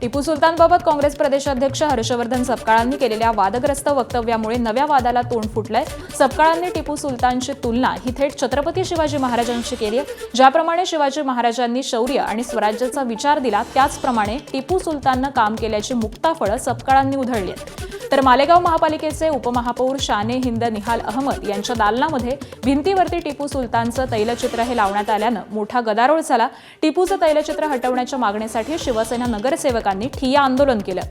टिपू सुलतानबाबत काँग्रेस प्रदेशाध्यक्ष हर्षवर्धन सपकाळांनी केलेल्या वादग्रस्त वक्तव्यामुळे नव्या वादाला तोंड फुटलंय। सपकाळांनी टिपू सुलतानची तुलना ही थेट छत्रपती शिवाजी महाराजांशी केली आहे। ज्याप्रमाणे शिवाजी महाराजांनी शौर्य आणि स्वराज्याचा विचार दिला त्याचप्रमाणे टिपू सुलताननं काम केल्याची मुक्ताफळं सपकाळांनी उधळली आहेत। तर मालेगाव महापालिकेचे उपमहापौर शाने हिंद निहाल अहमद यांच्या दालनामध्ये भिंतीवरती टिपू सुलतानचं तैलचित्र हे लावण्यात आल्यानं मोठा गदारोळ झाला। टिपूचं तैलचित्र हटवण्याच्या मागणीसाठी शिवसेना नगरसेवकांनी ठिय्या आंदोलन केलं।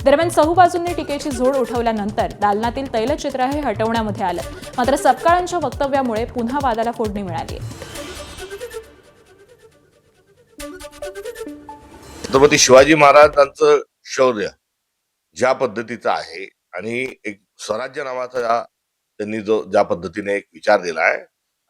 दरम्यान चहूबाजूंनी टीकेची झोड उठवल्यानंतर दालनातील तैलचित्र हे हटवण्यामध्ये आलं। मात्र सपकाळांच्या वक्तव्यामुळे पुन्हा वादाला फोडणी मिळाली। छत्रपती शिवाजी महाराजांचं शौर्य ज्या पद्धतीचं आहे आणि एक स्वराज्य नावाचा त्यांनी ज्या पद्धतीने एक विचार दिला आहे,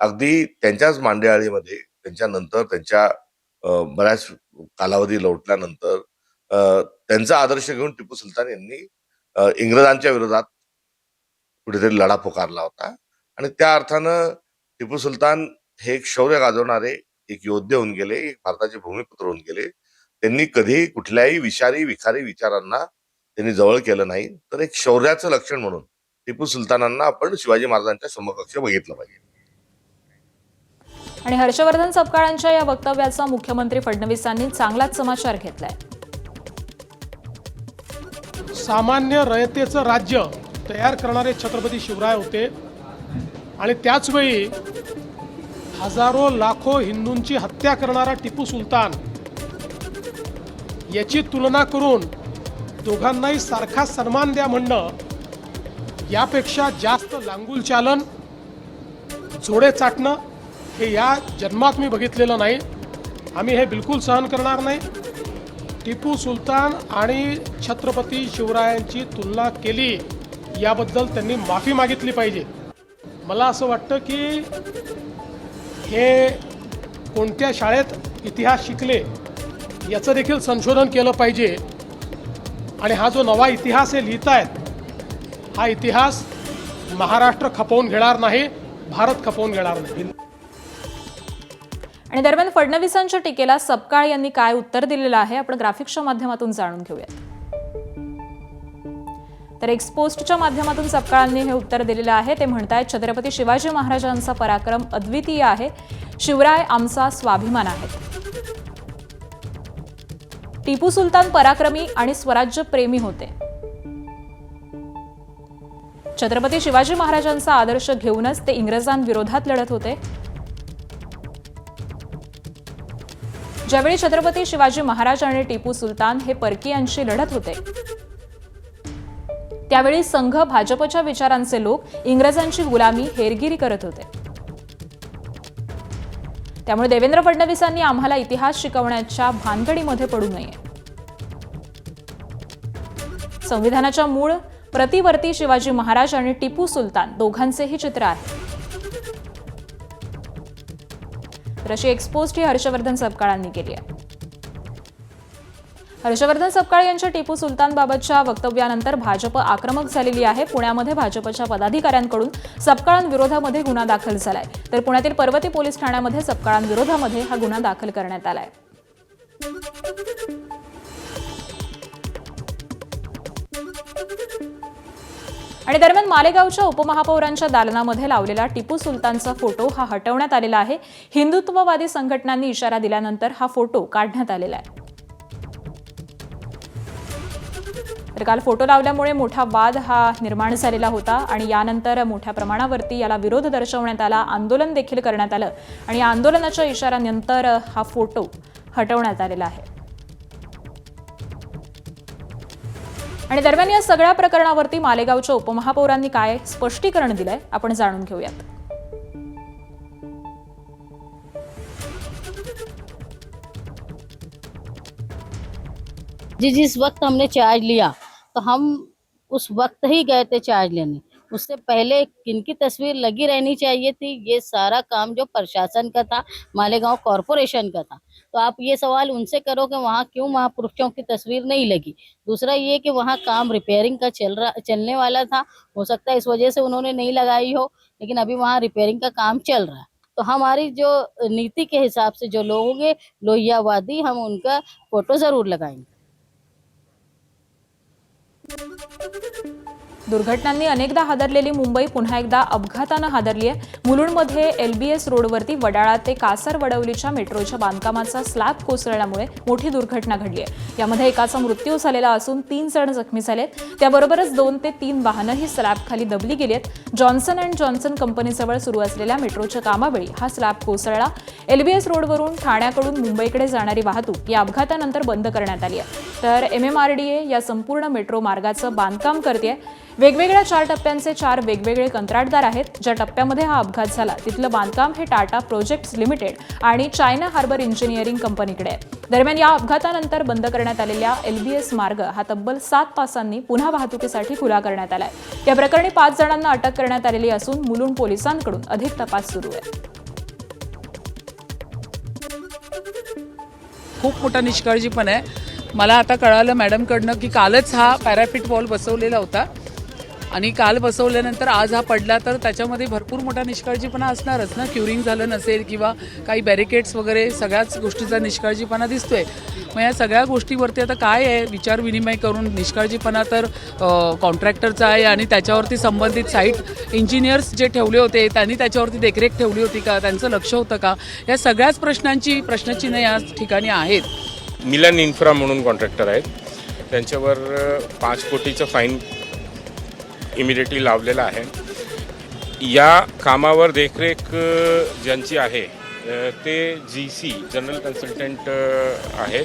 अगदी त्यांच्याच मांडेआळीमध्ये त्यांच्यानंतर त्यांच्या बऱ्याच कालावधी लोटल्यानंतर त्यांचा आदर्श घेऊन टिपू सुलतान यांनी इंग्रजांच्या विरोधात कुठेतरी लढा पुकारला होता आणि त्या अर्थानं टिपू सुलतान हे एक शौर्य गाजवणारे एक योद्धे होऊन गेले, एक भारताचे भूमिपुत्र होऊन गेले। त्यांनी कधी कुठल्याही विखारी विचारांना त्यांनी जवळ केलं नाही। तर एक शौर्याचं लक्षण म्हणून टिपू सुलतानांना आपण शिवाजी महाराजांच्या समकक्ष बघितलं पाहिजे। आणि हर्षवर्धन सपकाळांच्या या वक्तव्याचा मुख्यमंत्री फडणवीसांनी चांगलाच समाचार घेतलाय। सामान्य रयतेचं राज्य तयार करणारे छत्रपती शिवराय होते आणि त्याच वेळी हजारो लाखो हिंदूंची हत्या करणारा टिपू सुलतान याची तुलना करून दोघांनाही सारखा सन्मान द्या म्हणणं यापेक्षा जास्त लांगुल चालन जोडे चाटणं हे या जन्मात मी बघितलेलं नाही। आम्ही हे बिलकुल सहन करणार नाही। टिपू सुलतान आणि छत्रपती शिवरायांची तुलना केली याबद्दल त्यांनी माफी मागितली पाहिजे। मला असं वाटतं की हे कोणत्या शाळेत इतिहास शिकले याचं देखील संशोधन केलं पाहिजे आणि हा जो नवा इतिहास हे लिहितायत हा इतिहास महाराष्ट्र खपवून घेणार नाही, भारत खपवून घेणार नाही। आणि दरम्यान फडणवीसांच्या टीकेला सपकाळ यांनी काय उत्तर दिलेलं आहे आपण ग्राफिक्सच्या माध्यमातून जाणून घेऊयात। तर एक्सपोस्टच्या माध्यमातून सपकाळांनी हे उत्तर दिलेलं आहे। ते म्हणतायत छत्रपती शिवाजी महाराजांचा पराक्रम अद्वितीय आहे, शिवराय आमचा स्वाभिमान आहे। टिपू सुलतान पराक्रमी आणि स्वराज्य प्रेमी होते। छत्रपती शिवाजी महाराजांचा आदर्श घेऊनच ते इंग्रजांविरोधात लढत होते। ज्यावेळी छत्रपती शिवाजी महाराज आणि टिपू सुलतान हे परकीयांशी लढत होते त्यावेळी संघ भाजपच्या विचारांचे लोक इंग्रजांची गुलामी हेरगिरी करत होते। त्यामुळे देवेंद्र फडणवीसांनी आम्हाला इतिहास शिकवण्याच्या भानगडीमध्ये पडू नये। संविधानाच्या मूळ प्रतिवर्ती शिवाजी महाराज आणि टिपू सुलतान दोघांचेही चित्र आहे। अशी एक्सपोस्ट ही हर्षवर्धन सपकाळांनी केली आहे। हर्षवर्धन सपकाळ यांच्या टिपू सुलतानबाबतच्या वक्तव्यानंतर भाजप आक्रमक झालेली आहे। पुण्यामध्ये भाजपच्या पदाधिकाऱ्यांकडून सपकाळांविरोधामध्ये गुन्हा दाखल झालाय। तर पुण्यातील पर्वती पोलीस ठाण्यामध्ये सपकाळांविरोधामध्ये हा गुन्हा दाखल करण्यात आलाय। आणि दरम्यान मालेगावच्या उपमहापौरांच्या दालनामध्ये लावलेला टिपू सुलतानचा फोटो हा हटवण्यात आलेला आहे। हिंदुत्ववादी संघटनांनी इशारा दिल्यानंतर हा फोटो काढण्यात आलेला आहे। तर काल फोटो लावल्यामुळे मोठा वाद हा निर्माण झालेला होता आणि यानंतर मोठ्या प्रमाणावरती याला विरोध दर्शवण्यात आला, आंदोलन देखील करण्यात आलं आणि या आंदोलनाच्या इशाऱ्यानंतर हा फोटो हटवण्यात आलेला आहे। आणि दरम्यान या सगळ्या प्रकरणावरती मालेगावच्या उपमहापौरांनी काय स्पष्टीकरण दिलंय आपण जाणून घेऊयात। जिस वक्त हमने चार्ज लिया तो हम उस वक्त ही गए थे चार्ज लेने। उससे पहले किनकी तस्वीर लगी रहनी चाहिए थी, ये सारा काम जो प्रशासन का था, मालेगांव कॉरपोरेशन का था। तो आप ये सवाल उनसे करो कि वहाँ क्यों महापुरुषों की तस्वीर नहीं लगी। दूसरा ये कि वहाँ काम रिपेयरिंग का चलने वाला था, हो सकता है इस वजह से उन्होंने नहीं लगाई हो, लेकिन अभी वहाँ रिपेयरिंग का काम चल रहा है। तो हमारी जो नीति के हिसाब से जो लोग होंगे लोहियावादी, हम उनका फोटो जरूर लगाएंगे। दुर्घटनांनी अनेकदा हादरलेली मुंबई पुन्हा एकदा अपघातानं हादरली आहे. मुलुंडमध्ये LBS रोडवरती वडाळा ते कासार वडवलीच्या मेट्रोच्या बांधकामाचा स्लॅब कोसळल्यामुळे मोठी दुर्घटना घडली आहे. यामध्ये एकाचा मृत्यू झालेला असून 3 जण जखमी झालेत. त्याबरोबरच 2 ते 3 वाहनंही स्लॅबखाली दबली गेली आहेत. जॉन्सन अँड जॉन्सन कंपनीजवळ सुरू असलेल्या मेट्रोच्या कामावेळी हा स्लॅब कोसळला. LBS रोडवरून ठाण्याकडून मुंबईकडे जाणारी वाहतूक या अपघातानंतर बंद करण्यात आली आहे. तर MMRDA या संपूर्ण मेट्रो मार्गाचं बांधकाम करतेय. वेगवेगळ्या 4 टप्प्यांचे 4 वेगवेगळे कंत्राटदार आहेत. ज्या टप्प्यामध्ये हा अपघात झाला तिथलं बांधकाम हे टाटा प्रोजेक्ट्स लिमिटेड आणि चायना हार्बर इंजिनिअरिंग कंपनीकडे आहे. दरम्यान या अपघातानंतर बंद करण्यात आलेल्या LBS मार्ग हा तब्बल 7 तासांनी पुन्हा वाहतुकीसाठी खुला करण्यात आलाय. या प्रकरणी 5 जणांना अटक करण्यात आलेली असून मुलुंड पोलिसांकडून अधिक तपास सुरू आहे. खूप मोठा निष्काळजीपणा आहे. मला आता कळालं मॅडमकडनं की कालच हा पॅराफिट वॉल बसवलेला होता आणि काल बसवल्यानंतर आज हा पडला, तर त्याच्यामध्ये भरपूर मोठा निष्काळजीपणा असणारच ना. क्युरिंग झालं नसेल किंवा काही बॅरिकेड्स वगैरे सगळ्याच गोष्टीचा निष्काळजीपणा दिसतोय. मग या सगळ्या गोष्टीवरती आता काय आहे विचार विनिमय करून. निष्काळजीपणा तर कॉन्ट्रॅक्टरचा आहे आणि त्याच्यावरती संबंधित साईट इंजिनियर्स जे ठेवले होते त्यांनी त्याच्यावरती देखरेख ठेवली होती का, त्यांचं लक्ष होतं का, या सगळ्याच प्रश्नचिन्ह या ठिकाणी आहेत. मिलन इन्फ्रा म्हणून कॉन्ट्रॅक्टर आहेत, त्यांच्यावर 5 कोटीचं फाईन इमिडिएटली लावलेला आहे. या कामावर देखरेख ज्यांची आहे ते GC जनरल कन्सल्टंट आहेत.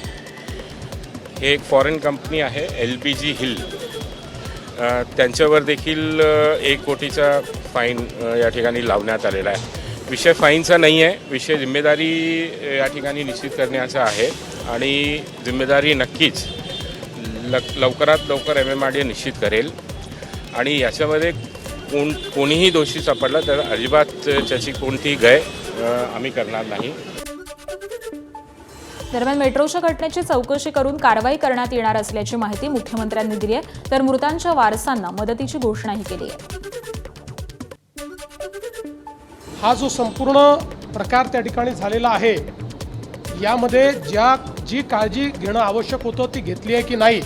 हे एक फॉरेन कंपनी आहे LBG हिल. त्यांच्यावर देखील 1 कोटीचा फाईन या ठिकाणी लावण्यात आलेला आहे. विषय फाईनचा नाही आहे, विषय जिम्मेदारी या ठिकाणी निश्चित करण्याचा आहे आणि जिम्मेदारी नक्कीच लवकरात लवकर MMRDA निश्चित करेल आणि याच्यामध्ये कोणीही दोषी सापडला तर अजिबात त्याची कोणतीही गय आम्ही करणार नाही. दरम्यान मेट्रोच्या घटनेची चौकशी करून कारवाई करण्यात येणार असल्याची माहिती मुख्यमंत्र्यांनी दिली आहे. तर मृतांच्या वारसांना मदतीची घोषणाही केली आहे. हा जो संपूर्ण प्रकार त्या ठिकाणी झालेला आहे यामध्ये जी काळजी घेणं आवश्यक होतं ती घेतली आहे की नाही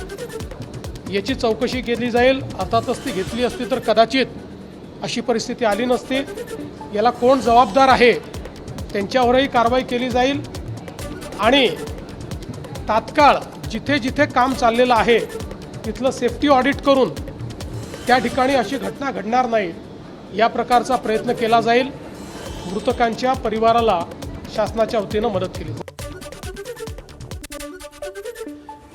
याची चौकशी केली जाईल. अर्थातच ती घेतली असती तर कदाचित अशी परिस्थिती आली नसती. याला कोण जबाबदार आहे त्यांच्यावरही कारवाई केली जाईल आणि तात्काळ जिथे जिथे काम चाललेलं आहे तिथलं सेफ्टी ऑडिट करून त्या ठिकाणी अशी घटना घडणार नाही या प्रकारचा प्रयत्न केला जाईल. मृतकांच्या परिवाराला शासनाच्या वतीनं मदत केली जाईल.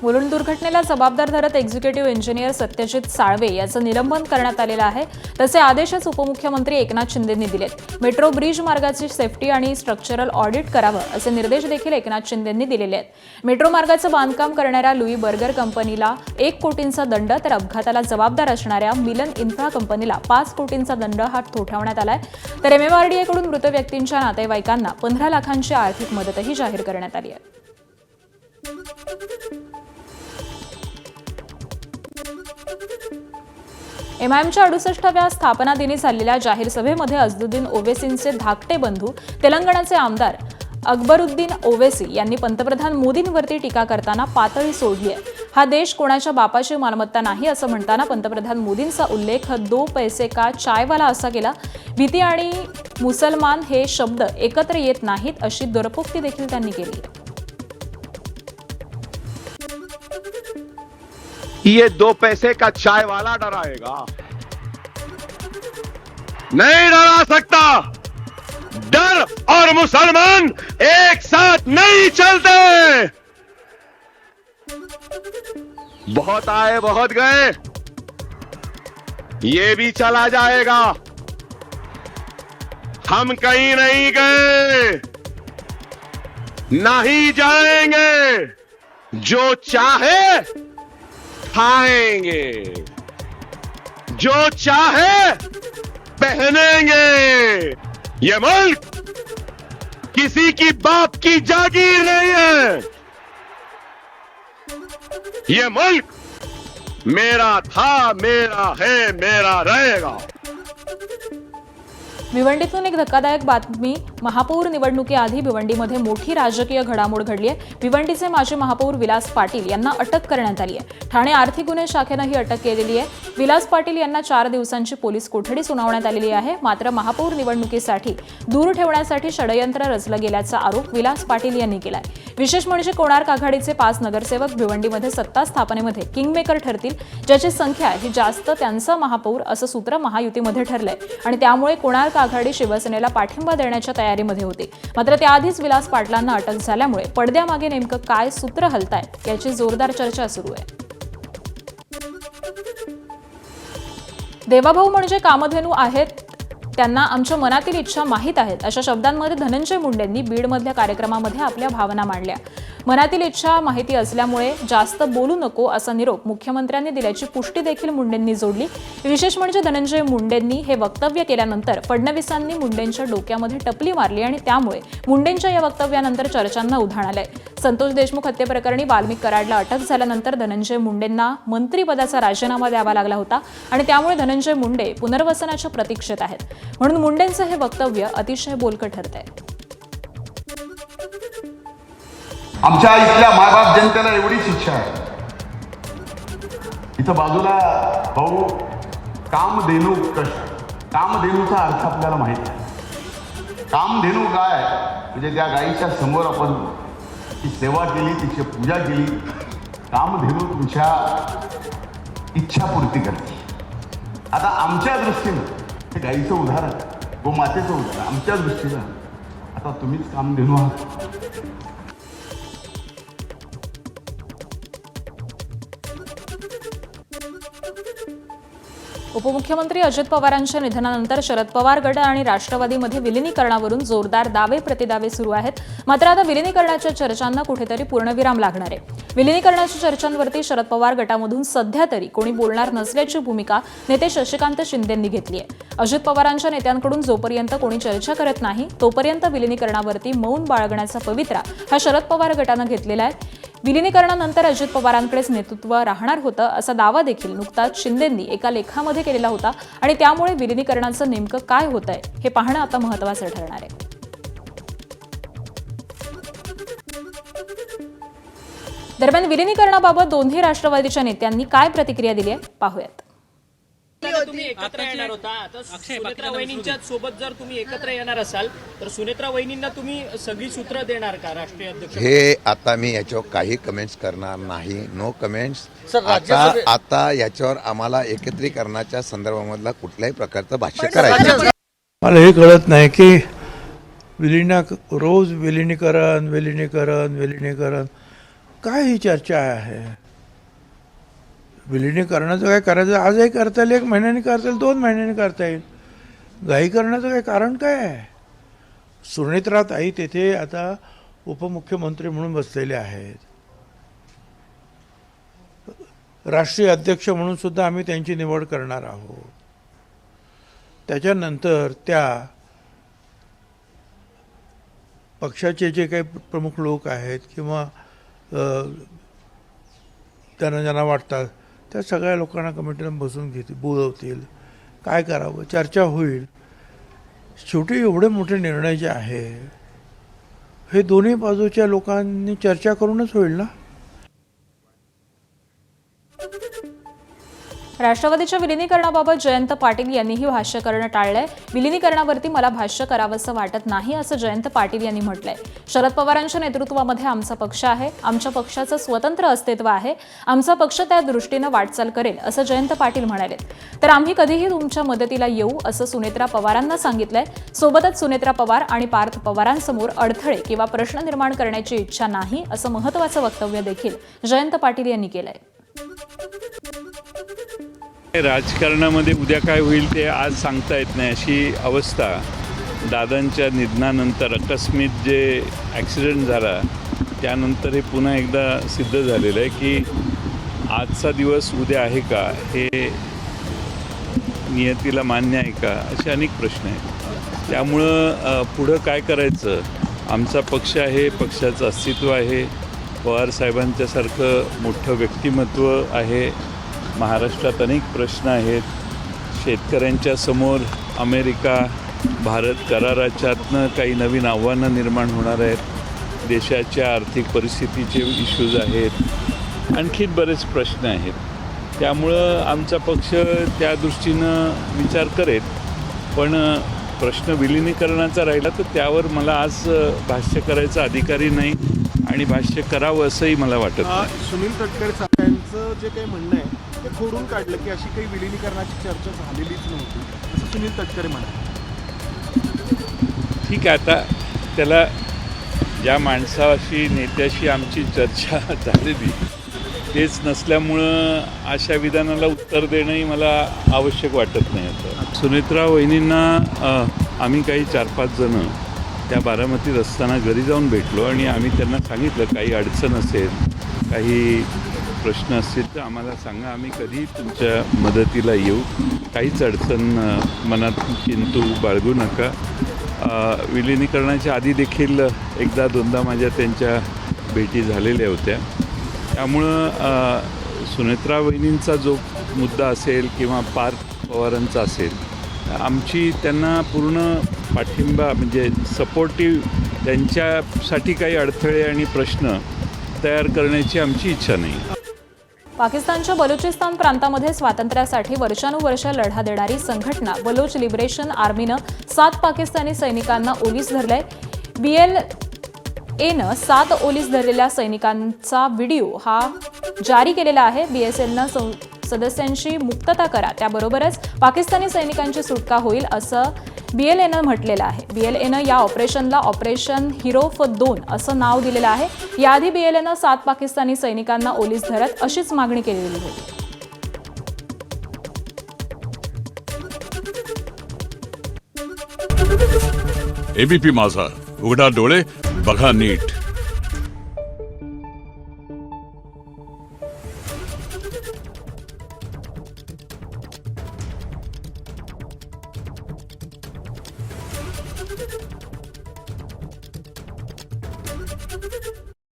मुलुंड दुर्घटनेला जबाबदार धरत एक्झिक्युटिव्ह इंजिनियर सत्यजित साळवे याचं निलंबन करण्यात आलेलं आहे. तसे आदेशच उपमुख्यमंत्री एकनाथ शिंदेंनी दिलेत. मेट्रो ब्रिज मार्गाची सेफ्टी आणि स्ट्रक्चरल ऑडिट करावं असे निर्देश देखील एकनाथ शिंदेंनी दिलेले आहेत. मेट्रो मार्गाचं बांधकाम करणाऱ्या लुई बर्गर कंपनीला 1 कोटींचा दंड तर अपघाताला जबाबदार असणाऱ्या मिलन इन्फ्रा कंपनीला 5 कोटींचा दंड हा ठोठावण्यात आलाय. तर MMRDA कडून मृत व्यक्तींच्या नातेवाईकांना 15 लाखांची आर्थिक मदतही जाहीर करण्यात आली आहे. MIMच्या 68व्या स्थापना दिनी झालेल्या जाहीर सभेमध्ये अझदुद्दीन ओवेसींचे धाकटे बंधू तेलंगणाचे आमदार अकबरुद्दीन ओवेसी यांनी पंतप्रधान मोदींवरती टीका करताना पातळी सोडली आहे. हा देश कोणाच्या बापाची मालमत्ता नाही असं म्हणताना पंतप्रधान मोदींचा उल्लेख 2 पैसे का चायवाला असा केला. भीती आणि मुसलमान हे शब्द एकत्र येत नाहीत अशी दुरपोक्ती देखील त्यांनी केली. ये 2 पैसे का चाय वाला डराएगा, नहीं डरा सकता. डर और मुसलमान एक साथ नहीं चलते. बहुत आए बहुत गए, ये भी चला जाएगा. हम कहीं नहीं गए, नहीं जाएंगे. जो चाहे खाएंगे, जो चाहे पहनेंगे. ये मुल्क किसी की बाप की जागीर नहीं है. ये मुल्क मेरा था, मेरा है, मेरा रहेगा. भिवंडीतून एक धक्कादायक बातमी महापौर निवडणुकीआधी भिवंडीमध्ये मोठी राजकीय घडामोड घडली आहे. भिवंडीचे माजी महापौर विलास पाटील यांना अटक करण्यात आली आहे. ठाणे आर्थिक गुन्हे शाखेनं ही अटक केलेली आहे. विलास पाटील यांना 4 दिवसांची पोलीस कोठडी सुनावण्यात आलेली आहे. मात्र महापौर निवडणुकीसाठी दूर ठेवण्यासाठी षडयंत्र रचलं गेल्याचा आरोप विलास पाटील यांनी केलाय. विशेष म्हणजे कोणार्क आघाडीचे 5 नगरसेवक भिवंडीमध्ये सत्ता स्थापनेमध्ये किंगमेकर ठरतील, ज्याची संख्या ही जास्त त्यांचा महापौर असं सूत्र महायुतीमध्ये ठरलंय आणि त्यामुळे कोणार्क आघाडी शिवसेनेला पाठिंबा देण्याच्या तयारीमध्ये होती. मात्र त्याआधीच विलास पाटलांना अटक झाल्यामुळे पडद्यामागे नेमकं काय सूत्र हलतायत याची जोरदार चर्चा सुरू आहे. देवाभाऊ म्हणजे कामधेनू आहेत, त्यांना आमच्या मनातील इच्छा माहीत आहेत, अशा शब्दांमध्ये धनंजय मुंडेंनी बीडमधल्या कार्यक्रमामध्ये आपल्या भावना मांडल्या. मनातील इच्छा माहिती असल्यामुळे जास्त बोलू नको असा निरोप मुख्यमंत्र्यांनी दिल्याची पुष्टी देखील मुंडेंनी जोडली. विशेष म्हणजे धनंजय मुंडेंनी हे वक्तव्य केल्यानंतर फडणवीसांनी मुंडेंच्या डोक्यामध्ये टपली मारली आणि त्यामुळे मुंडेंच्या या वक्तव्यानंतर चर्चांना उधाण आलंय. संतोष देशमुख हत्येप्रकरणी वाल्मिक कराडला अटक झाल्यानंतर धनंजय मुंडेंना मंत्रिपदाचा राजीनामा द्यावा लागला होता आणि त्यामुळे धनंजय मुंडे पुनर्वसनाच्या प्रतीक्षेत आहेत. म्हणून मुंडेंचं हे वक्तव्य अतिशय बोलकं ठरतंय. आमच्या इथल्या मायबाप जनतेला एवढीच इच्छा आहे. इथं बाजूला भाऊ कामधेनू कामधेनूचा अर्थ आपल्याला माहिती आहे. कामधेनू गाय म्हणजे त्या गायीच्या समोर आपण ती सेवा केली, तिची पूजा केली. कामधेनू तुमच्या इच्छापूर्ती करते. आता आमच्या दृष्टीनं हे गायीचं उदाहरण, गोमातेचं उदाहरण, आमच्या दृष्टीनं आता तुम्हीच कामधेनू आहात. उपमुख्यमंत्री अजित पवारांच्या निधनानंतर शरद पवार गट आणि राष्ट्रवादीमध्ये विलिनीकरणावरून जोरदार दावे प्रतिदावे सुरू आहेत. मात्र आता विलिनीकरणाच्या चर्चांना कुठेतरी पूर्णविराम लागणार आहे. विलिनीकरणाच्या चर्चांवरती शरद पवार गटामधून सध्या तरी कोणी बोलणार नसल्याची भूमिका नेते शशिकांत शिंदेंनी घेतली आहे. अजित पवारांच्या नेत्यांकडून जोपर्यंत कोणी चर्चा करत नाही तोपर्यंत विलिनीकरणावरती मौन बाळगण्याचा पवित्रा हा शरद पवार गटानं घेतलेला आहे. विलिनीकरणानंतर अजित पवारांकडेच नेतृत्व राहणार होतं असा दावा देखील नुकताच शिंदेंनी एका लेखामध्ये केलेला होता आणि त्यामुळे विलिनीकरणाचं नेमकं काय होतंय हे पाहणं आता महत्त्वाचं ठरणार आहे. दरम्यान विलिनीकरणाबाबत दोन्ही राष्ट्रवादीच्या नेत्यांनी काय प्रतिक्रिया दिली आहे पाहूयात. तुम्ही एकत्र येणार होता, आता सुनेत्रा वहिनींच्या सोबत जर तुम्ही एकत्र येणार असाल तर सुनेत्रा वहिनींना तुम्ही सगळी सूत्र देणार का राष्ट्रीय अध्यक्ष? हे आता मी याच्यावर काही कमेंट्स करणार नाही. No comments. आता याच्यावर आम्हाला एकत्रीकरणाच्या संदर्भामधला कुठल्याही प्रकारचं भाष्य करायचं. मला हे कळत नाही की रोज विलिनीकरण काय ही चर्चा आहे. विलिनीकरणाचं काय करायचं, आजही करता येईल, 1 महिन्याने करता येईल, 2 महिन्याने करता येईल. घाई करण्याचं काय कारण काय आहे. सुनेत्राताई तेथे आता उपमुख्यमंत्री म्हणून बसलेले आहेत. राष्ट्रीय अध्यक्ष म्हणून सुद्धा आम्ही त्यांची निवड करणार आहोत. त्याच्यानंतर त्या पक्षाचे जे काही प्रमुख लोक आहेत किंवा त्यांना ज्यांना वाटतात त्या सगळ्या लोकांना कमिटीला बसून बोलवतील, काय करावं, चर्चा होईल. शेवटी एवढे मोठे निर्णय जे आहे हे दोन्ही बाजूच्या लोकांनी चर्चा करूनच होईल ना. राष्ट्रवादीच्या विलिनीकरणाबाबत जयंत पाटील यांनीही भाष्य करणं टाळलंय. विलिनीकरणावरती मला भाष्य करावंसं वाटत नाही असं जयंत पाटील यांनी म्हटलंय. शरद पवारांच्या नेतृत्वामध्ये आमचा पक्ष आहे, आमच्या पक्षाचं स्वतंत्र अस्तित्व आहे, आमचा पक्ष त्या दृष्टीनं वाटचाल करेल असं जयंत पाटील म्हणाले. तर आम्ही कधीही तुमच्या मदतीला येऊ असं सुनेत्रा पवारांना सांगितलंय. सोबतच सुनेत्रा पवार आणि पार्थ पवारांसमोर अडथळे किंवा प्रश्न निर्माण करण्याची इच्छा नाही असं महत्त्वाचं वक्तव्य देखील जयंत पाटील यांनी केलंय. राजकारणामध्ये उद्या काय होईल ते आज सांगता येत नाही अशी अवस्था. दादांच्या निधनानंतर आकस्मिक जे ॲक्सिडेंट झाला त्यानंतर हे पुन्हा एकदा सिद्ध झालेलं आहे की आजचा दिवस उद्या आहे का, हे नियतीला मान्य आहे का, असे अनेक प्रश्न आहेत. त्यामुळं पुढं काय करायचं. आमचा पक्ष आहे, पक्षाचं अस्तित्व आहे, पवारसाहेबांच्यासारखं मोठं व्यक्तिमत्व आहे. महाराष्ट्रात अनेक प्रश्न आहेत. शेतकऱ्यांच्या समोर अमेरिका, भारत कराराच्यातनं काही नवीन आव्हानं निर्माण होणार आहेत, देशाच्या आर्थिक परिस्थितीचे इश्यूज आहेत, आणखीन बरेच प्रश्न आहेत. त्यामुळं आमचा पक्ष त्या दृष्टीनं विचार करेल. पण प्रश्न विलिनीकरणाचा राहिला तर त्यावर मला आज भाष्य करायचा अधिकारही नाही आणि भाष्य करावं असंही मला वाटत नाही. सुनील तटकरे साहेबांचं जे काही म्हणणं आहे ते खोडून काढलं की अशी काही विलिनीकरणाची चर्चा झालेलीच नव्हती, असं सुनील तटकरे म्हणाले. ठीक आहे, आता त्याला ज्या माणसाशी नेत्याशी आमची चर्चा झालेली तेच नसल्यामुळं अशा विधानाला उत्तर देणंही मला आवश्यक वाटत नाही. आता सुनेत्रा वहिनींना आम्ही काही 4-5 जणं त्या बारामतीत असताना घरी जाऊन भेटलो आणि आम्ही त्यांना सांगितलं काही अडचण असेल, काही प्रश्न असतील तर आम्हाला सांगा, आम्ही कधी तुमच्या मदतीला येऊ, काहीच अडचण मनात किंतु बाळगू नका. विलिनीकरणाच्या आधी देखील 1-2दा माझ्या त्यांच्या भेटी झालेल्या होत्या. त्यामुळं सुनेत्रा वहिनींचा जो मुद्दा असेल किंवा पार्थ पवारांचा असेल, आमची त्यांना पूर्ण पाठिंबा म्हणजे सपोर्टिव्ह, त्यांच्यासाठी काही अडथळे आणि प्रश्न तयार करण्याची आमची इच्छा नाही. पाकिस्तानच्या बलुचिस्तान प्रांतामध्ये स्वातंत्र्यासाठी वर्षानुवर्ष लढा देणारी संघटना बलोच लिबरेशन आर्मीनं 7 पाकिस्तानी सैनिकांना ओलीस धरलंय. BLAनं 7 ओलीस धरलेल्या सैनिकांचा व्हिडिओ हा जारी केलेला आहे. BSLनं सदस्यांची मुक्तता करा, त्याबरोबरच पाकिस्तानी सैनिकांची सुटका होईल असं BLAनं म्हटलेलं आहे. BLAनं या ऑपरेशनला ऑपरेशन हिरोफ 2 असं नाव दिलेलं आहे. याआधी BLAनं 7 पाकिस्तानी सैनिकांना ओलीस धरत अशीच मागणी केलेली होती. ABP माझा, उघडा डोळे बघा नीट.